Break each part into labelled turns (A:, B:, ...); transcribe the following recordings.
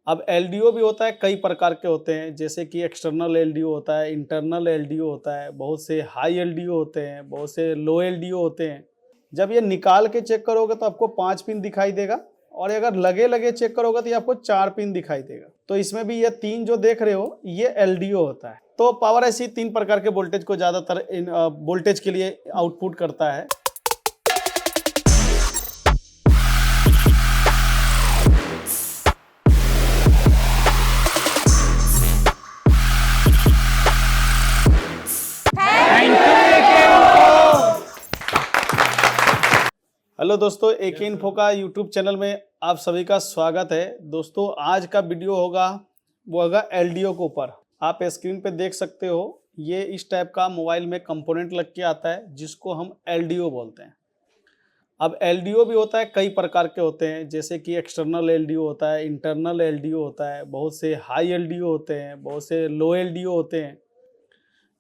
A: अब एलडीओ भी होता है, कई प्रकार के होते हैं, जैसे कि एक्सटर्नल एलडीओ होता है, इंटरनल एलडीओ होता है, बहुत से हाई एलडीओ होते हैं, बहुत से लो एलडीओ होते हैं। जब ये निकाल के चेक करोगे तो आपको 5 पिन दिखाई देगा, और अगर लगे लगे चेक करोगे तो ये आपको 4 पिन दिखाई देगा। तो इसमें भी ये 3 जो देख रहे हो ये एलडीओ होता है। तो पावर ऐसी 3 प्रकार के वोल्टेज को ज़्यादातर वोल्टेज के लिए आउटपुट करता है। हेलो दोस्तों, एके इन्फो का यूट्यूब चैनल में आप सभी का स्वागत है। दोस्तों आज का वीडियो होगा एलडीओ के ऊपर। आप स्क्रीन पे देख सकते हो, ये इस टाइप का मोबाइल में कंपोनेंट लग के आता है जिसको हम एलडीओ बोलते हैं। अब एलडीओ भी होता है, कई प्रकार के होते हैं, जैसे कि एक्सटर्नल एलडीओ होता है, इंटरनल एलडीओ होता है, बहुत से हाई एलडीओ होते हैं, बहुत से लो एलडीओ होते हैं,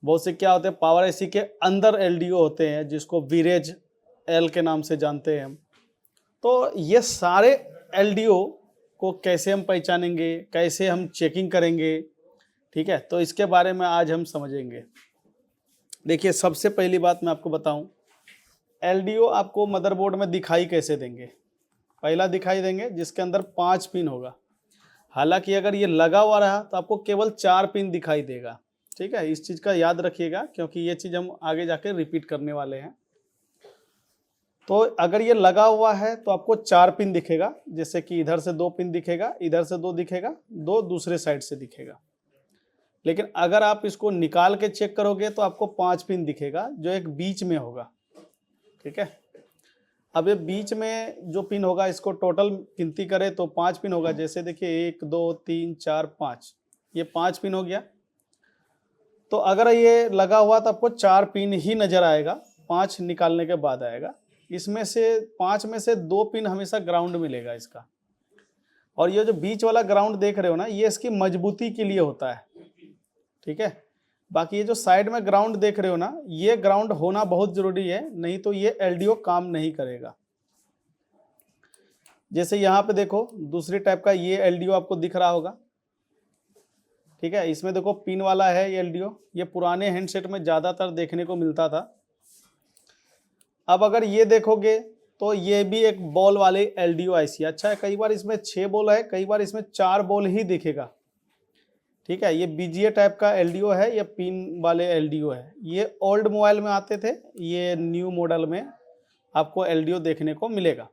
A: बहुत से क्या होते हैं पावर एसी के अंदर एलडीओ होते हैं जिसको वीरेज एल के नाम से जानते हैं हम। तो ये सारे एलडीओ को कैसे हम पहचानेंगे, कैसे हम चेकिंग करेंगे, ठीक है, तो इसके बारे में आज हम समझेंगे। देखिए, सबसे पहली बात मैं आपको बताऊं, एलडीओ आपको मदरबोर्ड में दिखाई कैसे देंगे। पहला दिखाई देंगे जिसके अंदर 5 पिन होगा। हालांकि अगर ये लगा हुआ रहा तो आपको केवल 4 पिन दिखाई देगा, ठीक है। इस चीज़ का याद रखिएगा क्योंकि ये चीज़ हम आगे जाके रिपीट करने वाले हैं। तो अगर ये लगा हुआ है तो आपको 4 पिन दिखेगा, जैसे कि इधर से 2 पिन दिखेगा, इधर से 2 दिखेगा, 2 दूसरे साइड से दिखेगा। लेकिन अगर आप इसको निकाल के चेक करोगे तो आपको 5 पिन दिखेगा जो एक बीच में होगा, ठीक है। अब ये बीच में जो पिन होगा इसको टोटल गिनती करें तो 5 पिन होगा। जैसे देखिए 1 2 3 4 5, ये 5 पिन हो गया। तो अगर ये लगा हुआ तो आपको 4 पिन ही नजर आएगा, 5 निकालने के बाद आएगा। इसमें से 5 में से 2 पिन हमेशा ग्राउंड मिलेगा इसका, और ये जो बीच वाला ग्राउंड देख रहे हो ना, ये इसकी मजबूती के लिए होता है, ठीक है। बाकी ये जो साइड में ग्राउंड देख रहे हो ना, ये ग्राउंड होना बहुत जरूरी है, नहीं तो ये एलडीओ काम नहीं करेगा। जैसे यहाँ पे देखो दूसरी टाइप का ये एलडीओ आपको दिख रहा होगा, ठीक है। इसमें देखो पिन वाला है ये एलडीओ, ये पुराने हैंडसेट में ज्यादातर देखने को मिलता था। अब अगर ये देखोगे तो ये भी एक बॉल वाले एलडीओ आईसी। अच्छा है, कई बार इसमें 6 बॉल है, कई बार इसमें 4 बॉल ही दिखेगा, ठीक है। ये बीजीए टाइप का एलडीओ है, ये पिन वाले एलडीओ है। ये ओल्ड मोबाइल में आते थे, ये न्यू मॉडल में आपको एलडीओ देखने को मिलेगा,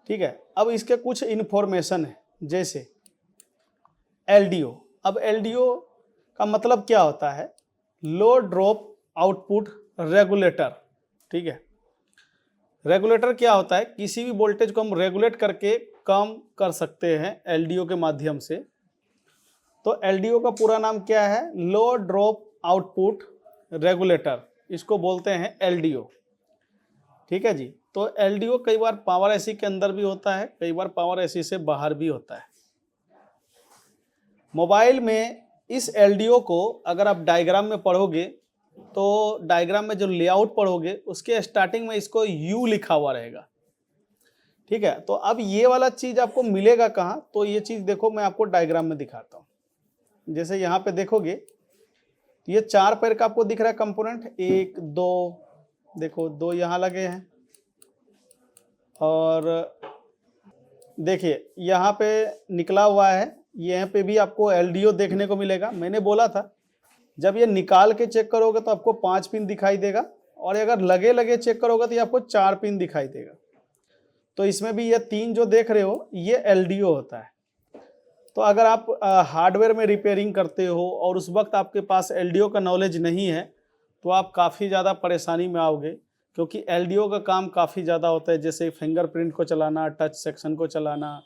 A: ठीक है। अब इसके कुछ इन्फॉर्मेशन है, जैसे एलडीओ। अब एलडीओ का मतलब क्या होता है? लो ड्रॉप आउटपुट रेगुलेटर, ठीक है। रेगुलेटर क्या होता है? किसी भी वोल्टेज को हम रेगुलेट करके कम कर सकते हैं एलडीओ के माध्यम से। तो एलडीओ का पूरा नाम क्या है? लो ड्रॉप आउटपुट रेगुलेटर, इसको बोलते हैं एलडीओ, ठीक है जी। तो एलडीओ कई बार पावर एसी के अंदर भी होता है, कई बार पावर एसी से बाहर भी होता है। मोबाइल में इस एलडीओ को अगर आप डायग्राम में पढ़ोगे तो डायग्राम में जो लेआउट पढ़ोगे उसके स्टार्टिंग में इसको यू लिखा हुआ रहेगा, ठीक है। तो अब ये वाला चीज आपको मिलेगा कहाँ? तो ये चीज देखो, मैं आपको डायग्राम में दिखाता हूँ। जैसे यहाँ पे देखोगे ये 4 पैर का आपको दिख रहा है कंपोनेंट, 1 2, देखो 2 यहाँ लगे हैं, और देखिए यहाँ पे निकला हुआ है, यहाँ पे भी आपको एलडीओ देखने को मिलेगा। मैंने बोला था जब ये निकाल के चेक करोगे तो आपको 5 पिन दिखाई देगा, और अगर लगे लगे चेक करोगे तो ये आपको 4 पिन दिखाई देगा। तो इसमें भी ये 3 जो देख रहे हो ये एलडीओ होता है। तो अगर आप हार्डवेयर में रिपेयरिंग करते हो और उस वक्त आपके पास एलडीओ का नॉलेज नहीं है तो आप काफ़ी ज़्यादा परेशानी में आओगे, क्योंकि एलडीओ का काम काफ़ी ज़्यादा होता है, जैसे फिंगरप्रिंट को चलाना, टच सेक्शन को चलाना,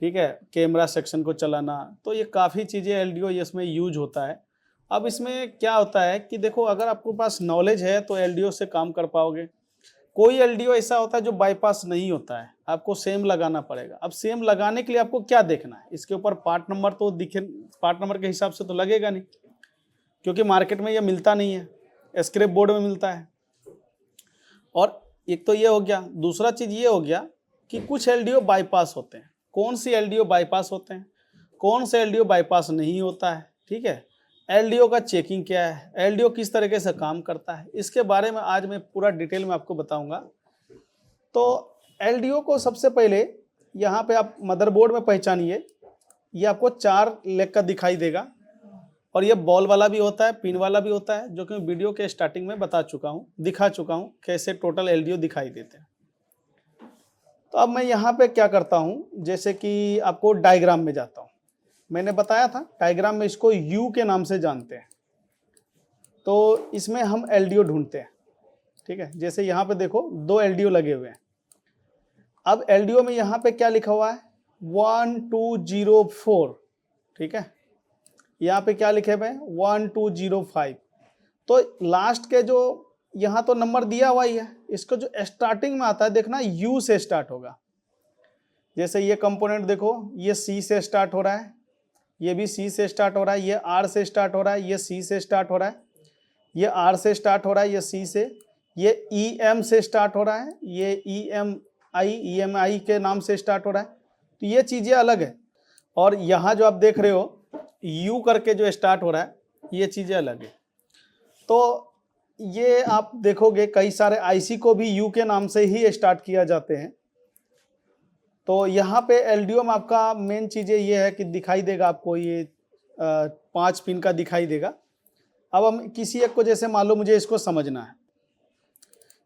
A: ठीक है, कैमरा सेक्शन को चलाना। तो ये काफ़ी चीज़ें एलडीओ इसमें यूज होता है। अब इसमें क्या होता है कि देखो, अगर आपके पास नॉलेज है तो एलडीओ से काम कर पाओगे। कोई एलडीओ ऐसा होता है जो बाईपास नहीं होता है, आपको सेम लगाना पड़ेगा। अब सेम लगाने के लिए आपको क्या देखना है? इसके ऊपर पार्ट नंबर तो दिखे, पार्ट नंबर के हिसाब से तो लगेगा नहीं, क्योंकि मार्केट में ये मिलता नहीं है, स्क्रैप बोर्ड में मिलता है। और एक तो ये हो गया, दूसरा चीज़ ये हो गया कि कुछ एलडीओ बाईपास होते हैं, कौन सी एलडीओ बाईपास होते हैं, कौन से एलडीओ बाईपास नहीं होता है, ठीक है। एलडीओ का चेकिंग क्या है, एलडीओ किस तरीके से काम करता है, इसके बारे में आज मैं पूरा डिटेल में आपको बताऊंगा। तो एलडीओ को सबसे पहले यहाँ पे आप मदरबोर्ड में पहचानिए, ये आपको 4 लेग का दिखाई देगा और ये बॉल वाला भी होता है, पिन वाला भी होता है, जो कि मैं वीडियो के स्टार्टिंग में दिखा चुका हूँ कैसे टोटल एलडीओ दिखाई देते हैं। तो अब मैं यहाँ पे क्या करता हूँ, जैसे कि आपको डायग्राम में जाता हूँ। मैंने बताया था डायग्राम में इसको यू के नाम से जानते हैं। तो इसमें हम एलडीओ ढूंढते हैं, ठीक है। जैसे यहाँ पे देखो 2 एलडीओ लगे हुए हैं। अब एलडीओ में यहाँ पे क्या लिखा हुआ है, 1204, ठीक है। यहाँ पे क्या लिखे हुए हैं, 1205। तो लास्ट के जो यहाँ तो नंबर दिया हुआ ही है, इसको जो स्टार्टिंग में आता है देखना यू से स्टार्ट होगा। जैसे ये कंपोनेंट देखो, ये सी से स्टार्ट हो रहा है, ये भी सी से स्टार्ट हो रहा है, ये आर से स्टार्ट हो रहा है, ये सी से स्टार्ट हो रहा है, ये आर से स्टार्ट हो रहा है, ये सी से, ये ई एम से स्टार्ट हो रहा है, ये ई एम आई के नाम से स्टार्ट हो रहा है। तो ये चीज़ें अलग है। और यहाँ जो आप देख रहे हो यू करके जो स्टार्ट हो रहा है, ये चीज़ें अलग है। तो ये आप देखोगे कई सारे आईसी को भी यू के नाम से ही स्टार्ट किया जाते हैं। तो यहाँ पे एलडीओ में आपका मेन चीज़ें ये है कि दिखाई देगा आपको ये 5 पिन का दिखाई देगा। अब हम किसी एक को, जैसे मान लो मुझे इसको समझना है,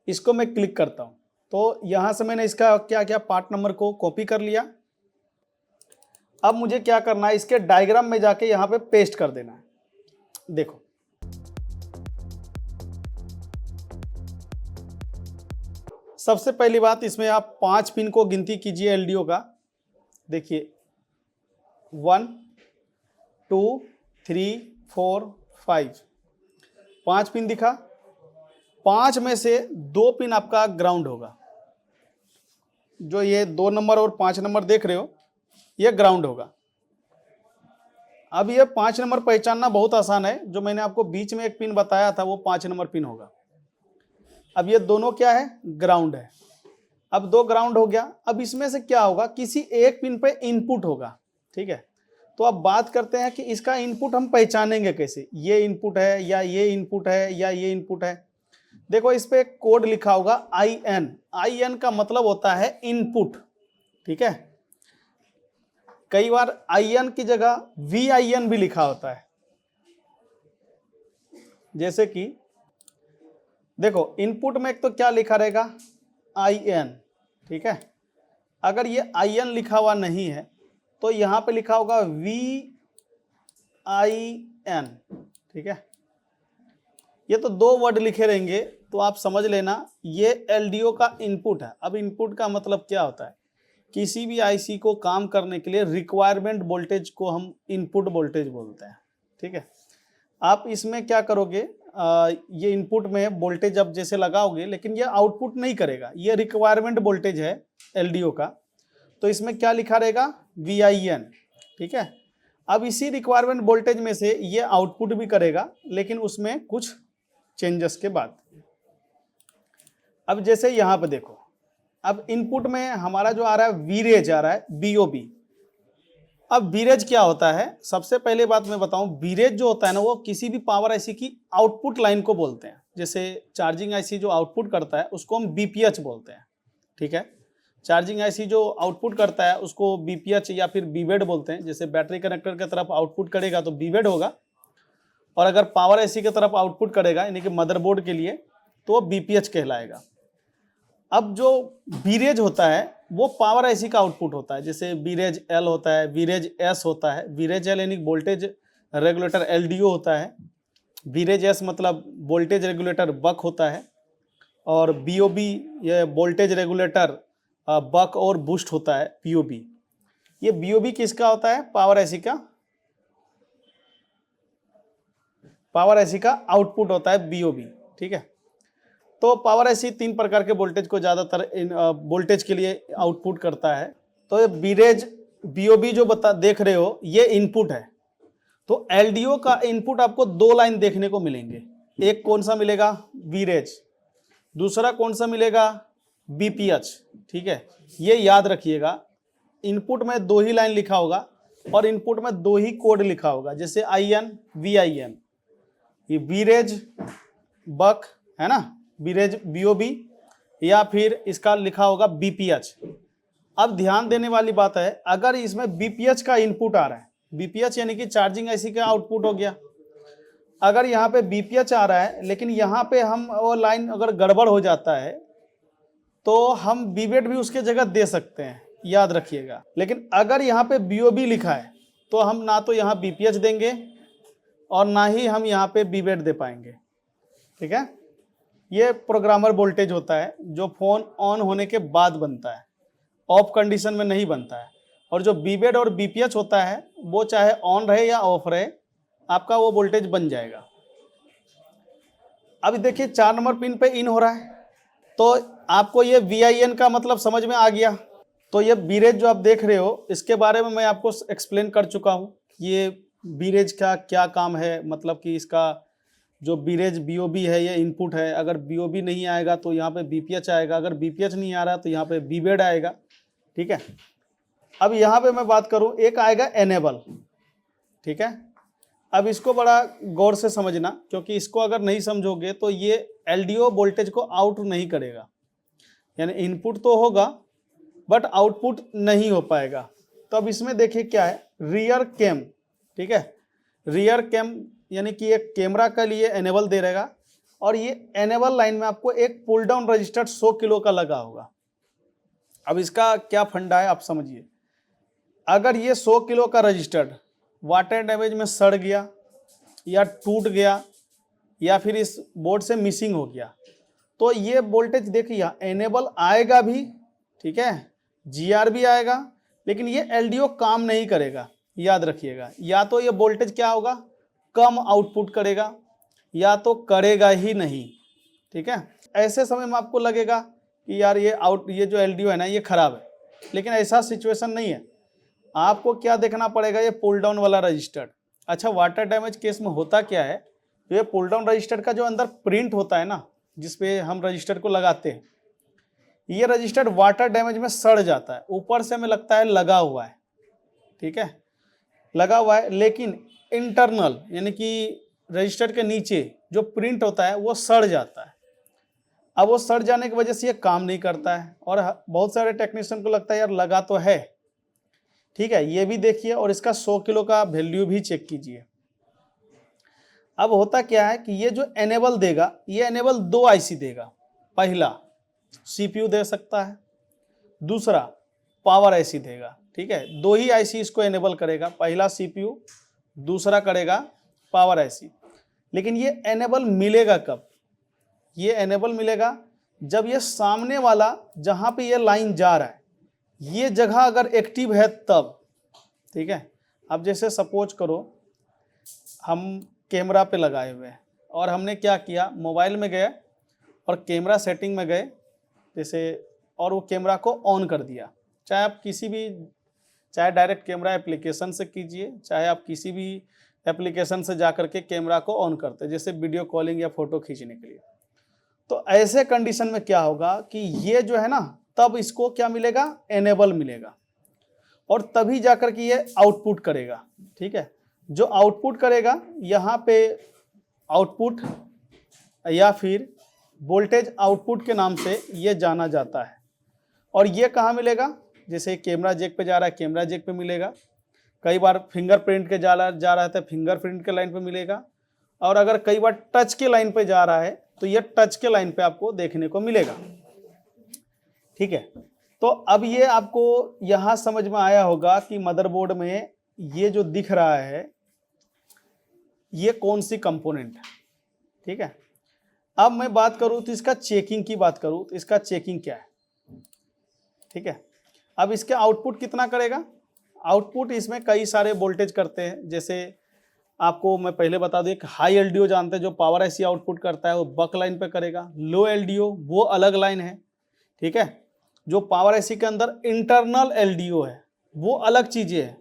A: इसको मैं क्लिक करता हूँ। तो यहाँ से मैंने इसका क्या क्या पार्ट नंबर को कॉपी कर लिया। अब मुझे क्या करना है, इसके डायग्राम में जाके यहाँ पे पेस्ट कर देना है। देखो सबसे पहली बात, इसमें आप 5 पिन को गिनती कीजिए एलडीओ का। देखिए 1 2 3 4 5, 5 पिन दिखा। 5 में से 2 पिन आपका ग्राउंड होगा। जो ये 2 नंबर और 5 नंबर देख रहे हो, ये ग्राउंड होगा। अब ये 5 नंबर पहचानना बहुत आसान है। जो मैंने आपको बीच में एक पिन बताया था वो 5 नंबर पिन होगा। अब ये दोनों क्या है, ग्राउंड है। अब 2 ग्राउंड हो गया। अब इसमें से क्या होगा, किसी एक पिन पे इनपुट होगा, ठीक है। तो अब बात करते हैं कि इसका इनपुट हम पहचानेंगे कैसे, ये इनपुट है या ये इनपुट है या ये इनपुट है। देखो इस पे कोड लिखा होगा IN। IN का मतलब होता है इनपुट, ठीक है। कई बार IN की जगह VIN भी लिखा होता है। जैसे कि देखो इनपुट में एक तो क्या लिखा रहेगा, IN, ठीक है। अगर ये IN लिखा हुआ नहीं है तो यहाँ पे लिखा होगा VIN, ठीक है। ये तो 2 वर्ड लिखे रहेंगे, तो आप समझ लेना ये एलडीओ का इनपुट है। अब इनपुट का मतलब क्या होता है, किसी भी आईसी को काम करने के लिए रिक्वायरमेंट वोल्टेज को हम इनपुट वोल्टेज बोलते हैं, ठीक है। आप इसमें क्या करोगे, ये इनपुट में वोल्टेज अब जैसे लगाओगे, लेकिन ये आउटपुट नहीं करेगा, ये रिक्वायरमेंट वोल्टेज है एलडीओ का। तो इसमें क्या लिखा रहेगा, VIN, ठीक है। अब इसी रिक्वायरमेंट वोल्टेज में से ये आउटपुट भी करेगा, लेकिन उसमें कुछ चेंजेस के बाद। अब जैसे यहाँ पे देखो, अब इनपुट में हमारा जो आ रहा है वीरेज आ रहा है, BOB। अब वीरेज क्या होता है, सबसे पहले बात मैं बताऊं, वीरेज जो होता है ना, वो किसी भी पावर आईसी की आउटपुट लाइन को बोलते हैं। जैसे चार्जिंग आईसी जो आउटपुट करता है उसको हम BPH बोलते हैं, ठीक है। चार्जिंग आईसी जो आउटपुट करता है उसको BPH या फिर बीवेड बोलते हैं। जैसे बैटरी कनेक्टर की तरफ आउटपुट करेगा तो बीवेड होगा, और अगर पावर आईसी की तरफ आउटपुट करेगा यानी कि मदरबोर्ड के लिए तो BPH कहलाएगा। अब जो वीरेज होता है वो पावर आईसी का आउटपुट होता है। जैसे वीरेज L होता है, वीरेज S होता है। वीरेज L यानी वोल्टेज रेगुलेटर LDO होता है। वीरेज S मतलब वोल्टेज रेगुलेटर बक होता है। और BOB ये वोल्टेज रेगुलेटर बक और बूस्ट होता है, POB। ये BOB किसका होता है, पावर आईसी का, पावर आईसी का आउटपुट होता है BOB, ठीक है। तो पावर आईसी 3 प्रकार के वोल्टेज को ज़्यादातर वोल्टेज के लिए आउटपुट करता है। तो ये वीरेज BOB जो देख रहे हो ये इनपुट है। तो LDO का इनपुट आपको 2 लाइन देखने को मिलेंगे। एक कौन सा मिलेगा, वीरेज, दूसरा कौन सा मिलेगा, BPH, ठीक है। ये याद रखिएगा, इनपुट में 2 ही लाइन लिखा होगा और इनपुट में 2 ही कोड लिखा होगा, जैसे IN VIN, ये बीरेज बक है ना, बीरेज BOB, या फिर इसका लिखा होगा BPH। अब ध्यान देने वाली बात है, अगर इसमें BPH का इनपुट आ रहा है, BPH यानी कि चार्जिंग IC का आउटपुट हो गया, अगर यहाँ पे BPH आ रहा है लेकिन यहाँ पे हम वो लाइन अगर गड़बड़ हो जाता है तो हम बीबेड भी उसके जगह दे सकते हैं, याद रखिएगा। लेकिन अगर यहाँ पे BOB लिखा है तो हम ना तो यहाँ BPH देंगे और ना ही हम यहाँ पे बीबेड दे पाएंगे, ठीक है। ये प्रोग्रामर वोल्टेज होता है जो फोन ऑन होने के बाद बनता है, ऑफ कंडीशन में नहीं बनता है। और जो बीबेड और BPH होता है वो चाहे ऑन रहे या ऑफ रहे, आपका वो वोल्टेज बन जाएगा। अभी देखिए 4 नंबर पिन पे इन हो रहा है, तो आपको ये VIN का मतलब समझ में आ गया। तो ये बीरेज जो आप देख रहे हो, इसके बारे में मैं आपको एक्सप्लेन कर चुका हूँ, ये बीरेज का क्या काम है, मतलब कि इसका जो बीरेज BOB है ये इनपुट है, अगर BOB नहीं आएगा तो यहाँ पे BPH आएगा, अगर BPH नहीं आ रहा तो यहाँ पे बीबेड आएगा, ठीक है। अब यहाँ पे मैं बात करूँ, एक आएगा एनेबल, ठीक है। अब इसको बड़ा गौर से समझना, क्योंकि इसको अगर नहीं समझोगे तो ये LDO वोल्टेज को आउट नहीं करेगा, यानी इनपुट तो होगा बट आउटपुट नहीं हो पाएगा। तो अब इसमें देखिए क्या है, रियर कैम, ठीक है। रियर कैम यानी कि एक कैमरा के लिए एनेबल दे रहेगा, और ये एनेबल लाइन में आपको एक पुल डाउन रजिस्टर 100 किलो का लगा होगा। अब इसका क्या फंडा है आप समझिए, अगर ये 100 किलो का रजिस्टर्ड वाटर डैमेज में सड़ गया या टूट गया या फिर इस बोर्ड से मिसिंग हो गया, तो ये वोल्टेज देखिए एनेबल आएगा भी, ठीक है, GR भी आएगा, लेकिन ये LDO काम नहीं करेगा, याद रखिएगा। या तो ये वोल्टेज क्या होगा, कम आउटपुट करेगा, या तो करेगा ही नहीं, ठीक है। ऐसे समय में आपको लगेगा कि यार ये जो LDO है ना ये खराब है, लेकिन ऐसा सिचुएशन नहीं है। आपको क्या देखना पड़ेगा, ये पुल डाउन वाला रजिस्टर्ड। अच्छा, वाटर डैमेज केस में होता क्या है, तो ये पुल डाउन रजिस्टर का जो अंदर प्रिंट होता है ना, जिसपे हम रजिस्टर को लगाते हैं, ये रजिस्टर वाटर डैमेज में सड़ जाता है। ऊपर से हमें लगता है लगा हुआ है, ठीक है, लगा हुआ है, लेकिन इंटरनल यानी कि रजिस्टर के नीचे जो प्रिंट होता है वो सड़ जाता है। अब वो सड़ जाने की वजह से ये काम नहीं करता है, और बहुत सारे टेक्नीशियन को लगता है यार लगा तो है, ठीक है। ये भी देखिए, और इसका 100 किलो का वैल्यू भी चेक कीजिए। अब होता क्या है कि ये जो एनेबल देगा, ये एनेबल 2 IC देगा। पहला CPU दे सकता है, दूसरा पावर IC देगा, ठीक है। 2 ही IC इसको एनेबल करेगा, पहला CPU, दूसरा करेगा पावर IC। लेकिन ये एनेबल मिलेगा कब, ये एनेबल मिलेगा जब ये सामने वाला जहां पे ये लाइन जा रहा है ये जगह अगर एक्टिव है तब, ठीक है। अब जैसे सपोज करो हम कैमरा पे लगाए हुए हैं और हमने क्या किया, मोबाइल में गए और कैमरा सेटिंग में गए जैसे, और वो कैमरा को ऑन कर दिया। चाहे आप किसी भी, चाहे डायरेक्ट कैमरा एप्लीकेशन से कीजिए, चाहे आप किसी भी एप्लीकेशन से जा करके कैमरा को ऑन करते, जैसे वीडियो कॉलिंग या फोटो खींचने के लिए। तो ऐसे कंडीशन में क्या होगा कि ये जो है ना, तब इसको क्या मिलेगा, एनेबल मिलेगा, और तभी जाकर के ये आउटपुट करेगा, ठीक है। जो आउटपुट करेगा यहाँ पे आउटपुट या फिर वोल्टेज आउटपुट के नाम से ये जाना जाता है। और ये कहाँ मिलेगा, जैसे कैमरा जैक पे जा रहा है कैमरा जैक पे मिलेगा, कई बार फिंगरप्रिंट के जा रहा है तो फिंगरप्रिंट के लाइन पे मिलेगा, और अगर कई बार टच के लाइन पे जा रहा है तो ये टच के लाइन पे आपको देखने को मिलेगा, ठीक है। तो अब ये आपको यहाँ समझ में आया होगा कि मदरबोर्ड में ये जो दिख रहा है ये कौन सी कंपोनेंट है, ठीक है। अब मैं बात करूँ तो इसका चेकिंग की बात करूँ तो इसका चेकिंग क्या है, ठीक है। अब इसके आउटपुट कितना करेगा, आउटपुट इसमें कई सारे वोल्टेज करते हैं। जैसे आपको मैं पहले बता दूं, एक हाई LDO जानते हैं जो पावर IC आउटपुट करता है, वो बक लाइन पे करेगा। लो LDO वो अलग लाइन है, ठीक है। जो पावर IC के अंदर इंटरनल LDO है वो अलग चीज़ें है।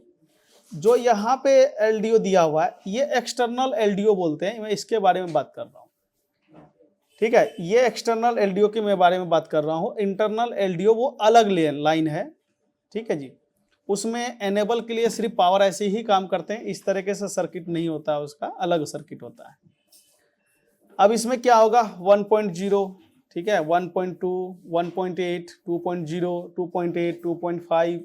A: जो यहाँ पे LDO दिया हुआ है ये एक्सटर्नल LDO बोलते हैं, मैं इसके बारे में बात कर रहा हूँ, ठीक है। ये एक्सटर्नल LDO के मैं बारे में बात कर रहा हूँ। इंटरनल LDO वो अलग लाइन है, ठीक है जी। उसमें एनेबल के लिए सिर्फ पावर ऐसे ही काम करते हैं, इस तरीके से सर्किट नहीं होता है, उसका अलग सर्किट होता है। अब इसमें क्या होगा 1.0, ठीक है, 1.2, 1.8, 2.0, 2.8, 2.5,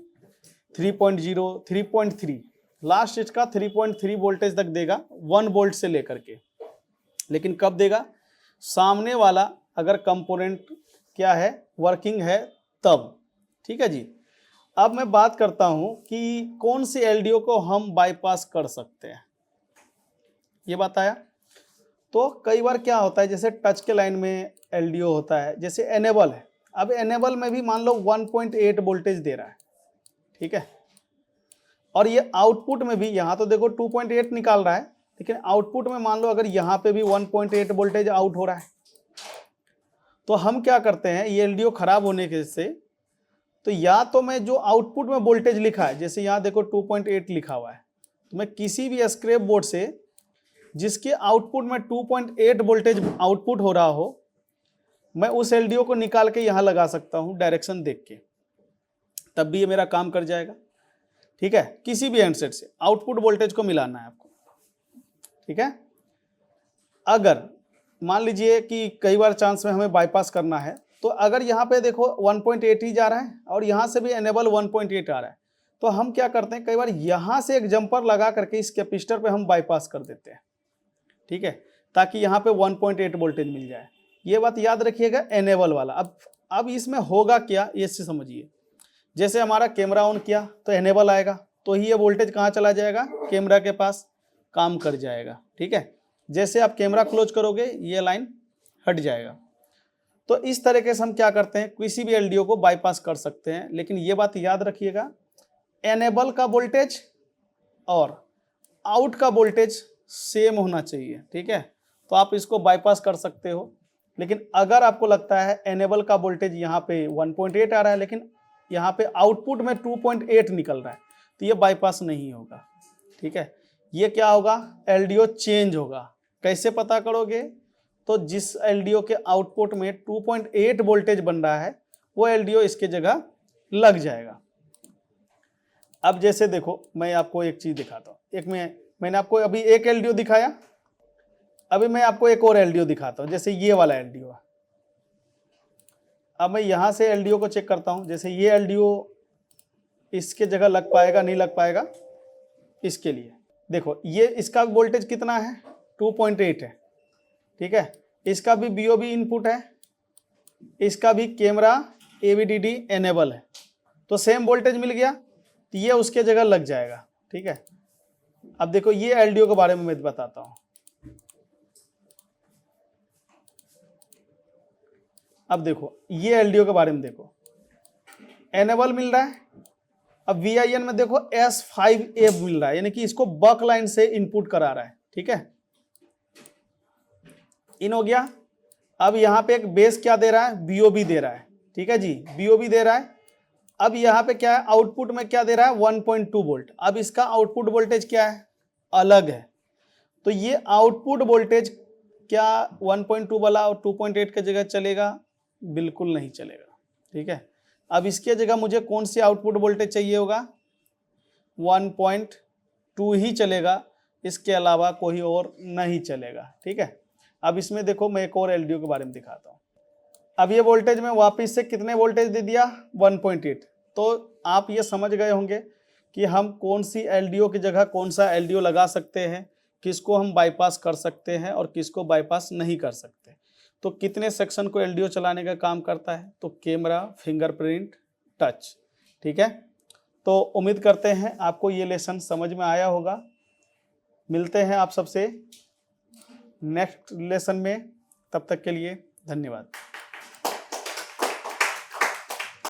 A: 3.0, 3.3, लास्ट इसका 3.3 वोल्टेज तक देगा 1 वोल्ट से लेकर के। लेकिन कब देगा, सामने वाला अगर कंपोनेंट क्या है, वर्किंग है तब, ठीक है जी। अब मैं बात करता हूं कि कौन सी एलडीओ को हम बाईपास कर सकते हैं, ये बताया। तो कई बार क्या होता है, जैसे टच के लाइन में एलडीओ होता है, जैसे एनेबल है। अब एनेबल में भी मान लो 1.8 वोल्टेज दे रहा है, ठीक है, और ये आउटपुट में भी, यहाँ तो देखो 2.8 निकाल रहा है, लेकिन आउटपुट में मान लो अगर यहाँ पे भी 1.8 वोल्टेज आउट हो रहा है, तो हम क्या करते हैं, ये एलडीओ खराब होने के से, तो या तो मैं जो आउटपुट में वोल्टेज लिखा है, जैसे यहाँ देखो 2.8 लिखा हुआ है, तो मैं किसी भी स्क्रैप बोर्ड से जिसके आउटपुट में 2.8 वोल्टेज आउटपुट हो रहा हो, मैं उस एलडीओ को निकाल के यहाँ लगा सकता हूँ डायरेक्शन देख के, तब भी ये मेरा काम कर जाएगा, ठीक है। किसी भी हैंडसेट से आउटपुट वोल्टेज को मिलाना है आपको, ठीक है। अगर मान लीजिए कि कई बार चांस में हमें बाईपास करना है, तो अगर यहाँ पे देखो 1.8 ही जा रहा है और यहाँ से भी एनेबल 1.8 आ रहा है, तो हम क्या करते हैं, कई बार यहाँ से एक जंपर लगा करके इस कैपेसिटर पे हम बाईपास कर देते हैं, ठीक है, ताकि यहाँ पे 1.8 वोल्टेज मिल जाए। ये बात याद रखिएगा, एनेबल वाला। अब इसमें होगा क्या, ये से समझिए। जैसे हमारा कैमरा ऑन किया तो एनेबल आएगा, तो ही ये वोल्टेज कहाँ चला जाएगा, कैमरा के पास काम कर जाएगा, ठीक है। जैसे आप कैमरा क्लोज करोगे ये लाइन हट जाएगा। तो इस तरीके से हम क्या करते हैं, किसी भी एलडीओ को बाईपास कर सकते हैं। लेकिन ये बात याद रखिएगा, एनेबल का वोल्टेज और आउट का वोल्टेज सेम होना चाहिए, ठीक है, तो आप इसको बाईपास कर सकते हो। लेकिन अगर आपको लगता है एनेबल का वोल्टेज यहाँ पे 1.8 आ रहा है, लेकिन यहाँ पे आउटपुट में 2.8 निकल रहा है, तो ये बाईपास नहीं होगा, ठीक है। ये क्या होगा, एलडीओ चेंज होगा। कैसे पता करोगे, तो जिस एलडीओ के आउटपुट में 2.8 वोल्टेज बन रहा है, वो एलडीओ इसके जगह लग जाएगा। अब जैसे देखो, मैं आपको एक चीज दिखाता हूँ। मैंने आपको अभी एक एलडीओ दिखाया, अभी मैं आपको एक और एलडीओ दिखाता हूँ। जैसे ये वाला एलडीओ है, अब मैं यहाँ से एलडीओ को चेक करता हूँ। जैसे ये एलडीओ इसके जगह लग पाएगा, नहीं लग पाएगा। इसके लिए देखो, ये इसका वोल्टेज कितना है, 2.8 है, ठीक है। इसका भी बीओबी इनपुट है, इसका भी कैमरा एवीडीडी एनेबल है, तो सेम वोल्टेज मिल गया, तो ये उसके जगह लग जाएगा, ठीक है। अब देखो, ये एलडीओ के बारे में मैं बताता हूँ। अब देखो, ये एलडीओ के बारे में देखो, एनेबल मिल रहा है। अब VIN में देखो S5A मिल रहा है, यानी कि इसको बक लाइन से इनपुट करा रहा है, ठीक है। इन हो गया। अब यहाँ पे एक बेस क्या दे रहा है, BOB दे रहा है, ठीक है जी, BOB दे रहा है। अब यहाँ पे क्या है, आउटपुट में क्या दे रहा है, 1.2 वोल्ट। अब इसका आउटपुट वोल्टेज क्या है, अलग है। तो ये आउटपुट वोल्टेज क्या 1.2 वाला और 2.8 की जगह चलेगा, बिल्कुल नहीं चलेगा, ठीक है। अब इसके जगह मुझे कौन सी आउटपुट वोल्टेज चाहिए होगा, 1.2 ही चलेगा, इसके अलावा कोई और नहीं चलेगा, ठीक है। अब इसमें देखो, मैं एक और एलडीओ के बारे में दिखाता हूँ। अब ये वोल्टेज में वापस से कितने वोल्टेज दे दिया, 1.8। तो आप ये समझ गए होंगे कि हम कौन सी एलडीओ की जगह कौन सा एलडीओ लगा सकते हैं, किसको हम बाईपास कर सकते हैं और किसको बाईपास नहीं कर सकते। तो कितने सेक्शन को एलडीओ चलाने का काम करता है, तो कैमरा, फिंगरप्रिंट, टच, ठीक है। तो उम्मीद करते हैं आपको ये लेसन समझ में आया होगा। मिलते हैं आप सबसे नेक्स्ट लेसन में, तब तक के लिए धन्यवाद।